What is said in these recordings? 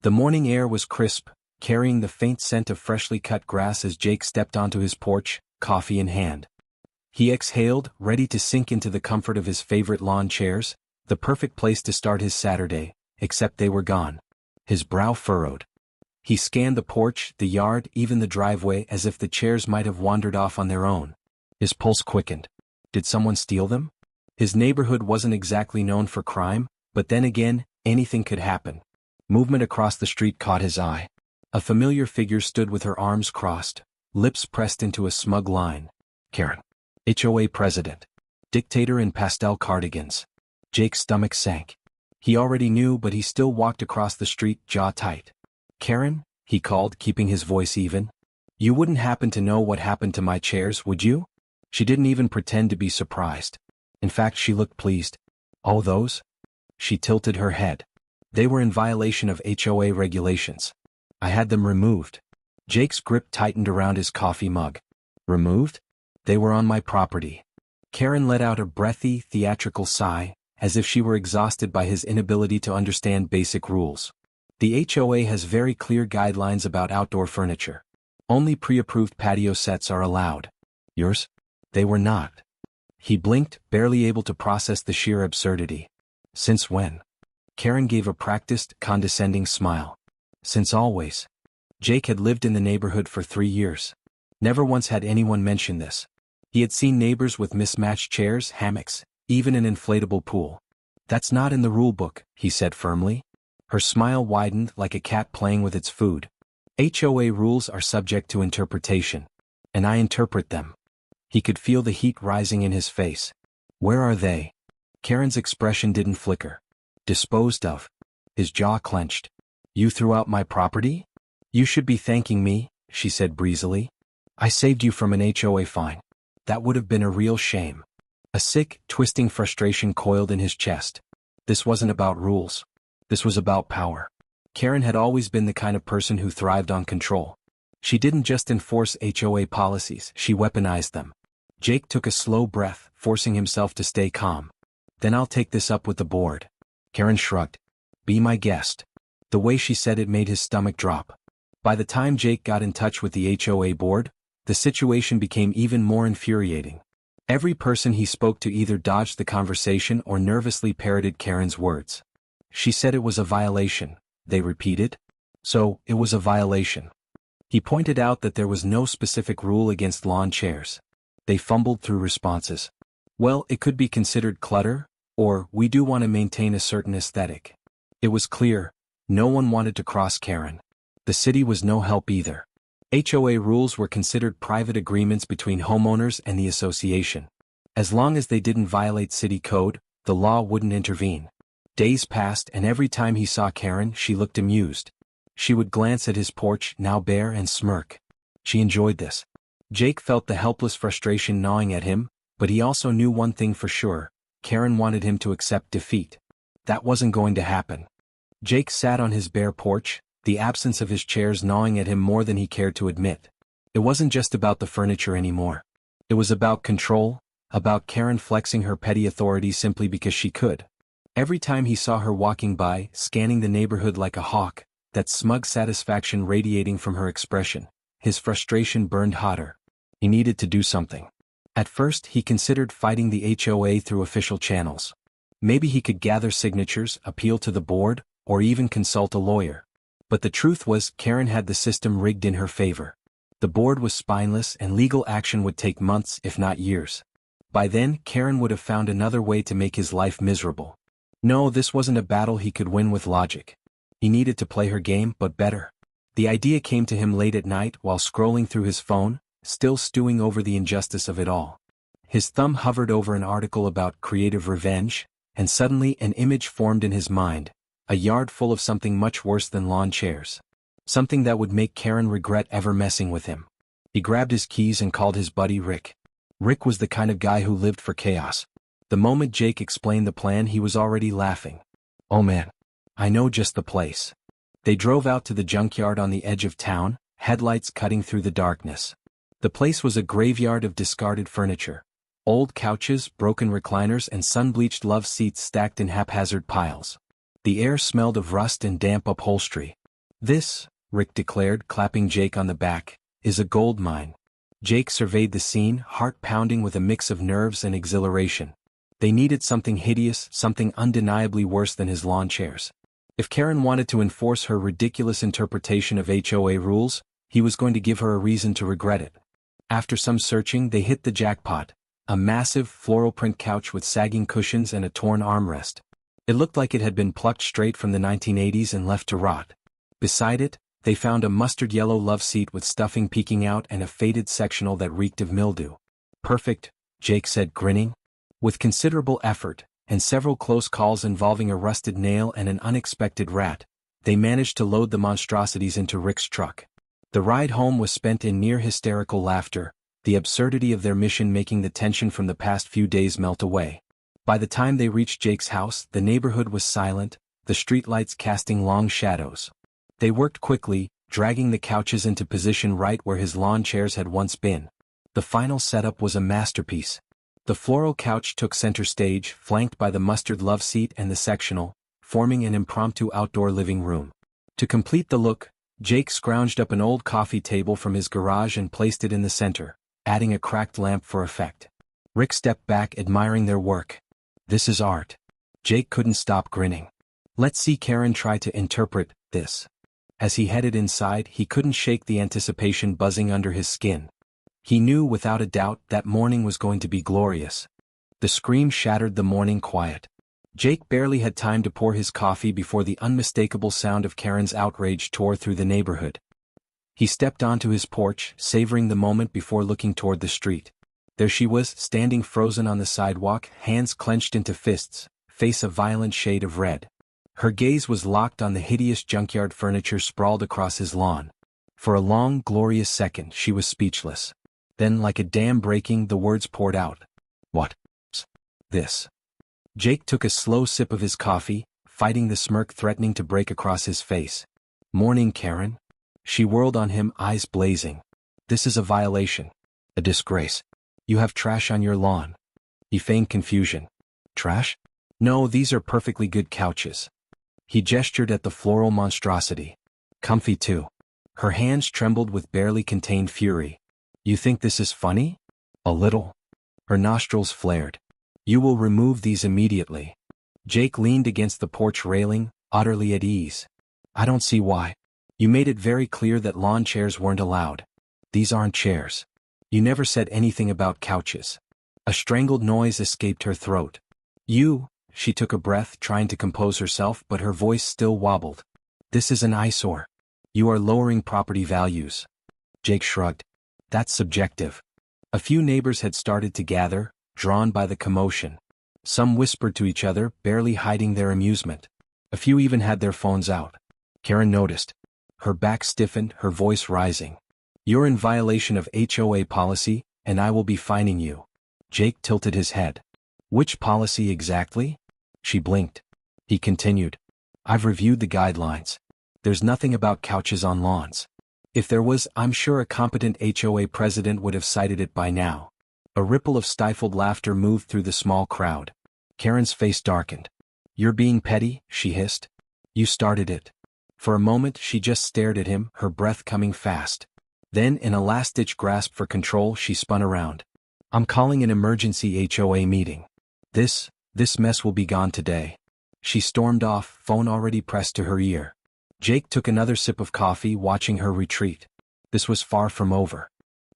The morning air was crisp, carrying the faint scent of freshly cut grass as Jake stepped onto his porch, coffee in hand. He exhaled, ready to sink into the comfort of his favorite lawn chairs, the perfect place to start his Saturday, except they were gone. His brow furrowed. He scanned the porch, the yard, even the driveway as if the chairs might have wandered off on their own. His pulse quickened. Did someone steal them? His neighborhood wasn't exactly known for crime, but then again, anything could happen. Movement across the street caught his eye. A familiar figure stood with her arms crossed, lips pressed into a smug line. Karen. HOA president. Dictator in pastel cardigans. Jake's stomach sank. He already knew, but he still walked across the street, jaw tight. Karen, he called, keeping his voice even. You wouldn't happen to know what happened to my chairs, would you? She didn't even pretend to be surprised. In fact, she looked pleased. Oh, those? She tilted her head. They were in violation of HOA regulations. I had them removed. Jake's grip tightened around his coffee mug. Removed? They were on my property. Karen let out a breathy, theatrical sigh, as if she were exhausted by his inability to understand basic rules. The HOA has very clear guidelines about outdoor furniture. Only pre-approved patio sets are allowed. Yours? They were not. He blinked, barely able to process the sheer absurdity. Since when? Karen gave a practiced, condescending smile. Since always. Jake had lived in the neighborhood for 3 years. Never once had anyone mention this. He had seen neighbors with mismatched chairs, hammocks, even an inflatable pool. That's not in the rule book, he said firmly. Her smile widened like a cat playing with its food. HOA rules are subject to interpretation. And I interpret them. He could feel the heat rising in his face. Where are they? Karen's expression didn't flicker. Disposed of. His jaw clenched. You threw out my property? You should be thanking me, she said breezily. I saved you from an HOA fine. That would have been a real shame. A sick, twisting frustration coiled in his chest. This wasn't about rules. This was about power. Karen had always been the kind of person who thrived on control. She didn't just enforce HOA policies, she weaponized them. Jake took a slow breath, forcing himself to stay calm. Then I'll take this up with the board. Karen shrugged. Be my guest. The way she said it made his stomach drop. By the time Jake got in touch with the HOA board, the situation became even more infuriating. Every person he spoke to either dodged the conversation or nervously parroted Karen's words. She said it was a violation, they repeated. So, it was a violation. He pointed out that there was no specific rule against lawn chairs. They fumbled through responses. Well, it could be considered clutter, or we do want to maintain a certain aesthetic. It was clear, no one wanted to cross Karen. The city was no help either. HOA rules were considered private agreements between homeowners and the association. As long as they didn't violate city code, the law wouldn't intervene. Days passed, and every time he saw Karen, she looked amused. She would glance at his porch, now bare, and smirk. She enjoyed this. Jake felt the helpless frustration gnawing at him, but he also knew one thing for sure. Karen wanted him to accept defeat. That wasn't going to happen. Jake sat on his bare porch, the absence of his chairs gnawing at him more than he cared to admit. It wasn't just about the furniture anymore. It was about control, about Karen flexing her petty authority simply because she could. Every time he saw her walking by, scanning the neighborhood like a hawk, that smug satisfaction radiating from her expression, his frustration burned hotter. He needed to do something. At first, he considered fighting the HOA through official channels. Maybe he could gather signatures, appeal to the board, or even consult a lawyer. But the truth was, Karen had the system rigged in her favor. The board was spineless, and legal action would take months, if not years. By then, Karen would have found another way to make his life miserable. No, this wasn't a battle he could win with logic. He needed to play her game, but better. The idea came to him late at night while scrolling through his phone, still stewing over the injustice of it all. His thumb hovered over an article about creative revenge, and suddenly an image formed in his mind, a yard full of something much worse than lawn chairs. Something that would make Karen regret ever messing with him. He grabbed his keys and called his buddy Rick. Rick was the kind of guy who lived for chaos. The moment Jake explained the plan, he was already laughing. Oh man, I know just the place. They drove out to the junkyard on the edge of town, headlights cutting through the darkness. The place was a graveyard of discarded furniture. Old couches, broken recliners, and sun-bleached love seats stacked in haphazard piles. The air smelled of rust and damp upholstery. "This," Rick declared, clapping Jake on the back, "is a gold mine." Jake surveyed the scene, heart pounding with a mix of nerves and exhilaration. They needed something hideous, something undeniably worse than his lawn chairs. If Karen wanted to enforce her ridiculous interpretation of HOA rules, he was going to give her a reason to regret it. After some searching, they hit the jackpot: a massive, floral print couch with sagging cushions and a torn armrest. It looked like it had been plucked straight from the 1980s and left to rot. Beside it, they found a mustard-yellow love seat with stuffing peeking out and a faded sectional that reeked of mildew. "Perfect," Jake said, grinning. With considerable effort, and several close calls involving a rusted nail and an unexpected rat, they managed to load the monstrosities into Rick's truck. The ride home was spent in near-hysterical laughter, the absurdity of their mission making the tension from the past few days melt away. By the time they reached Jake's house, the neighborhood was silent, the streetlights casting long shadows. They worked quickly, dragging the couches into position right where his lawn chairs had once been. The final setup was a masterpiece. The floral couch took center stage, flanked by the mustard love seat and the sectional, forming an impromptu outdoor living room. To complete the look, Jake scrounged up an old coffee table from his garage and placed it in the center, adding a cracked lamp for effect. Rick stepped back, admiring their work. "This is art." Jake couldn't stop grinning. "Let's see Karen try to interpret this." As he headed inside, he couldn't shake the anticipation buzzing under his skin. He knew without a doubt that morning was going to be glorious. The scream shattered the morning quiet. Jake barely had time to pour his coffee before the unmistakable sound of Karen's outrage tore through the neighborhood. He stepped onto his porch, savoring the moment before looking toward the street. There she was, standing frozen on the sidewalk, hands clenched into fists, face a violent shade of red. Her gaze was locked on the hideous junkyard furniture sprawled across his lawn. For a long, glorious second, she was speechless. Then, like a dam breaking, the words poured out. "What's this?" Jake took a slow sip of his coffee, fighting the smirk threatening to break across his face. "Morning, Karen." She whirled on him, eyes blazing. "This is a violation. A disgrace. You have trash on your lawn." He feigned confusion. "Trash? No, these are perfectly good couches." He gestured at the floral monstrosity. "Comfy too." Her hands trembled with barely contained fury. "You think this is funny?" "A little." Her nostrils flared. "You will remove these immediately." Jake leaned against the porch railing, utterly at ease. "I don't see why. You made it very clear that lawn chairs weren't allowed." "These aren't chairs." "You never said anything about couches." A strangled noise escaped her throat. She took a breath, trying to compose herself, but her voice still wobbled. "This is an eyesore. You are lowering property values." Jake shrugged. "That's subjective." A few neighbors had started to gather, drawn by the commotion. Some whispered to each other, barely hiding their amusement. A few even had their phones out. Karen noticed. Her back stiffened, her voice rising. "You're in violation of HOA policy, and I will be fining you." Jake tilted his head. "Which policy exactly?" She blinked. He continued. "I've reviewed the guidelines. There's nothing about couches on lawns. If there was, I'm sure a competent HOA president would have cited it by now." A ripple of stifled laughter moved through the small crowd. Karen's face darkened. "You're being petty," she hissed. "You started it." For a moment she just stared at him, her breath coming fast. Then, in a last-ditch grasp for control, she spun around. "I'm calling an emergency HOA meeting. This mess will be gone today." She stormed off, phone already pressed to her ear. Jake took another sip of coffee, watching her retreat. This was far from over.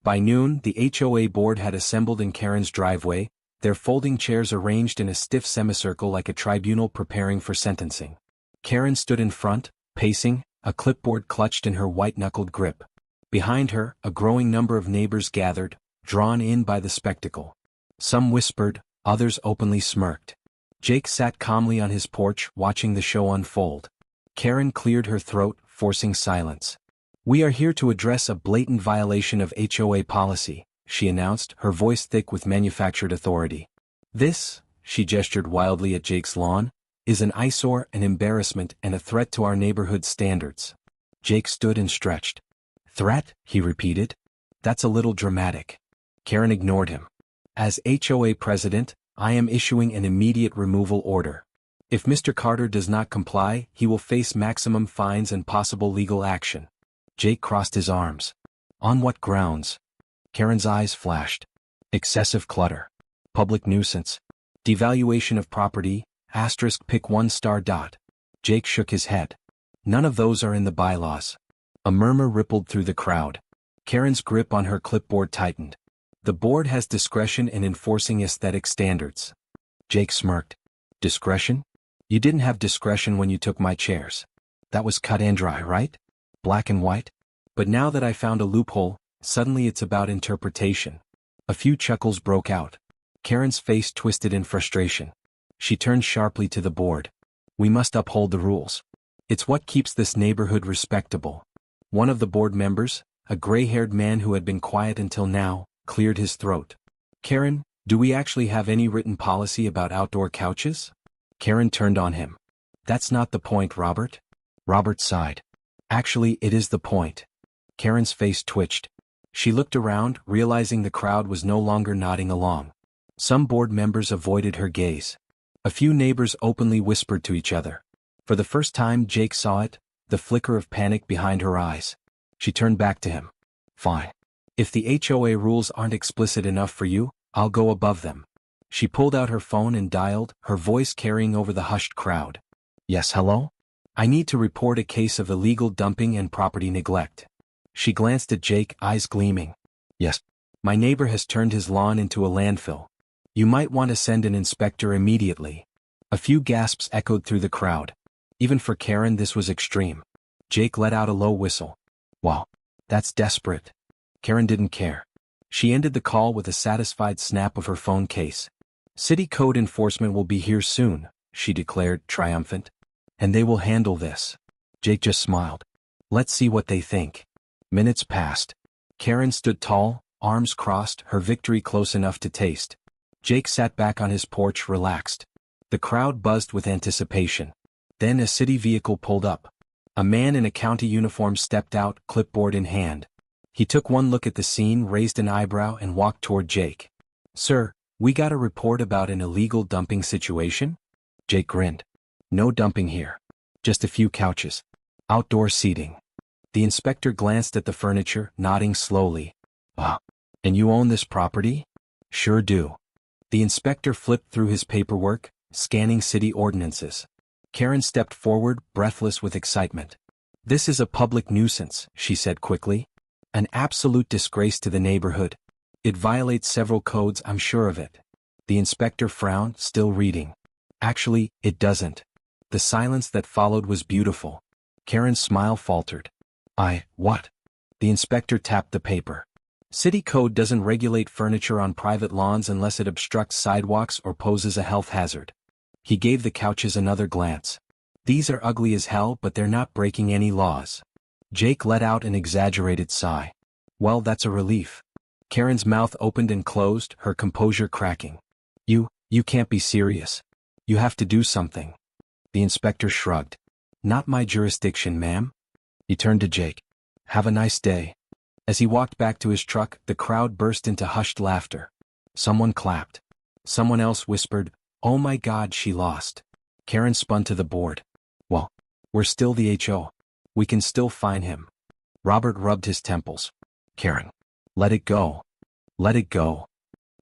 By noon, the HOA board had assembled in Karen's driveway, their folding chairs arranged in a stiff semicircle like a tribunal preparing for sentencing. Karen stood in front, pacing, a clipboard clutched in her white-knuckled grip. Behind her, a growing number of neighbors gathered, drawn in by the spectacle. Some whispered, others openly smirked. Jake sat calmly on his porch, watching the show unfold. Karen cleared her throat, forcing silence. "We are here to address a blatant violation of HOA policy," she announced, her voice thick with manufactured authority. "This," she gestured wildly at Jake's lawn, "is an eyesore, an embarrassment, and a threat to our neighborhood standards." Jake stood and stretched. "Threat?" he repeated. "That's a little dramatic." Karen ignored him. "As HOA president, I am issuing an immediate removal order." If Mr. Carter does not comply, he will face maximum fines and possible legal action. Jake crossed his arms. On what grounds? Karen's eyes flashed. Excessive clutter. Public nuisance. Devaluation of property, *, pick 1 star. Jake shook his head. None of those are in the bylaws. A murmur rippled through the crowd. Karen's grip on her clipboard tightened. The board has discretion in enforcing aesthetic standards. Jake smirked. Discretion? You didn't have discretion when you took my chairs. That was cut and dry, right? Black and white? But now that I found a loophole, suddenly it's about interpretation. A few chuckles broke out. Karen's face twisted in frustration. She turned sharply to the board. We must uphold the rules. It's what keeps this neighborhood respectable. One of the board members, a gray-haired man who had been quiet until now, cleared his throat. Karen, do we actually have any written policy about outdoor couches? Karen turned on him. That's not the point, Robert. Robert sighed. Actually, it is the point. Karen's face twitched. She looked around, realizing the crowd was no longer nodding along. Some board members avoided her gaze. A few neighbors openly whispered to each other. For the first time Jake saw it, the flicker of panic behind her eyes. She turned back to him. Fine. If the HOA rules aren't explicit enough for you, I'll go above them. She pulled out her phone and dialed, her voice carrying over the hushed crowd. Yes, hello? I need to report a case of illegal dumping and property neglect. She glanced at Jake, eyes gleaming. Yes. My neighbor has turned his lawn into a landfill. You might want to send an inspector immediately. A few gasps echoed through the crowd. Even for Karen this was extreme. Jake let out a low whistle. Wow. That's desperate. Karen didn't care. She ended the call with a satisfied snap of her phone case. City code enforcement will be here soon, she declared, triumphant. And they will handle this. Jake just smiled. Let's see what they think. Minutes passed. Karen stood tall, arms crossed, her victory close enough to taste. Jake sat back on his porch, relaxed. The crowd buzzed with anticipation. Then a city vehicle pulled up. A man in a county uniform stepped out, clipboard in hand. He took one look at the scene, raised an eyebrow, and walked toward Jake. Sir, we got a report about an illegal dumping situation? Jake grinned. No dumping here. Just a few couches. Outdoor seating. The inspector glanced at the furniture, nodding slowly. Ah, and you own this property? Sure do. The inspector flipped through his paperwork, scanning city ordinances. Karen stepped forward, breathless with excitement. This is a public nuisance, she said quickly. An absolute disgrace to the neighborhood. It violates several codes, I'm sure of it. The inspector frowned, still reading. Actually, it doesn't. The silence that followed was beautiful. Karen's smile faltered. What? The inspector tapped the paper. City code doesn't regulate furniture on private lawns unless it obstructs sidewalks or poses a health hazard. He gave the couches another glance. These are ugly as hell, but they're not breaking any laws. Jake let out an exaggerated sigh. Well, that's a relief. Karen's mouth opened and closed, her composure cracking. You can't be serious. You have to do something. The inspector shrugged. Not my jurisdiction, ma'am. He turned to Jake. Have a nice day. As he walked back to his truck, the crowd burst into hushed laughter. Someone clapped. Someone else whispered, "Oh my God, she lost." Karen spun to the board. Well, we're still the HO. We can still fine him. Robert rubbed his temples. Karen, let it go. Let it go.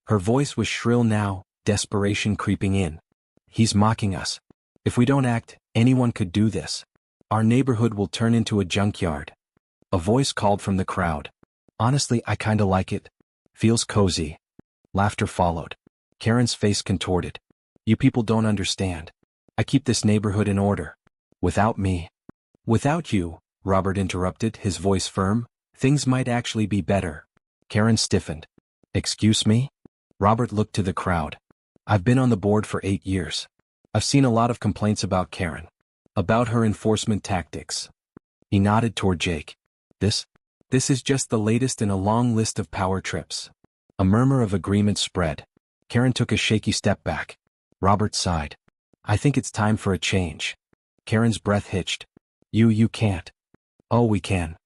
Her voice was shrill now, desperation creeping in. He's mocking us. If we don't act, anyone could do this. Our neighborhood will turn into a junkyard. A voice called from the crowd. Honestly, I kinda like it. Feels cozy. Laughter followed. Karen's face contorted. You people don't understand. I keep this neighborhood in order. Without me. Without you, Robert interrupted, his voice firm, things might actually be better. Karen stiffened. Excuse me? Robert looked to the crowd. I've been on the board for 8 years. I've seen a lot of complaints about Karen. About her enforcement tactics. He nodded toward Jake. This is just the latest in a long list of power trips. A murmur of agreement spread. Karen took a shaky step back. Robert sighed. I think it's time for a change. Karen's breath hitched. You can't. Oh, we can.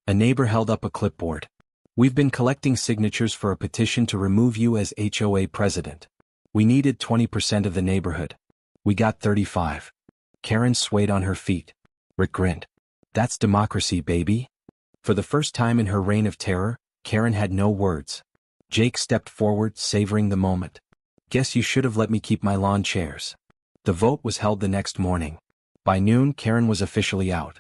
A neighbor held up a clipboard. We've been collecting signatures for a petition to remove you as HOA president. We needed 20% of the neighborhood. We got 35. Karen swayed on her feet. Rick grinned. That's democracy, baby. For the first time in her reign of terror, Karen had no words. Jake stepped forward, savoring the moment. Guess you should have let me keep my lawn chairs. The vote was held the next morning. By noon, Karen was officially out.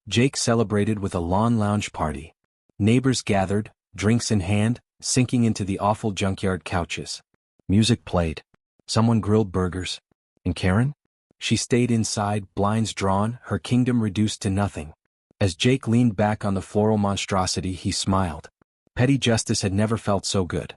Jake celebrated with a lawn lounge party. Neighbors gathered, drinks in hand, sinking into the awful junkyard couches. Music played. Someone grilled burgers. And Karen? She stayed inside, blinds drawn, her kingdom reduced to nothing. As Jake leaned back on the floral monstrosity, he smiled. Petty justice had never felt so good.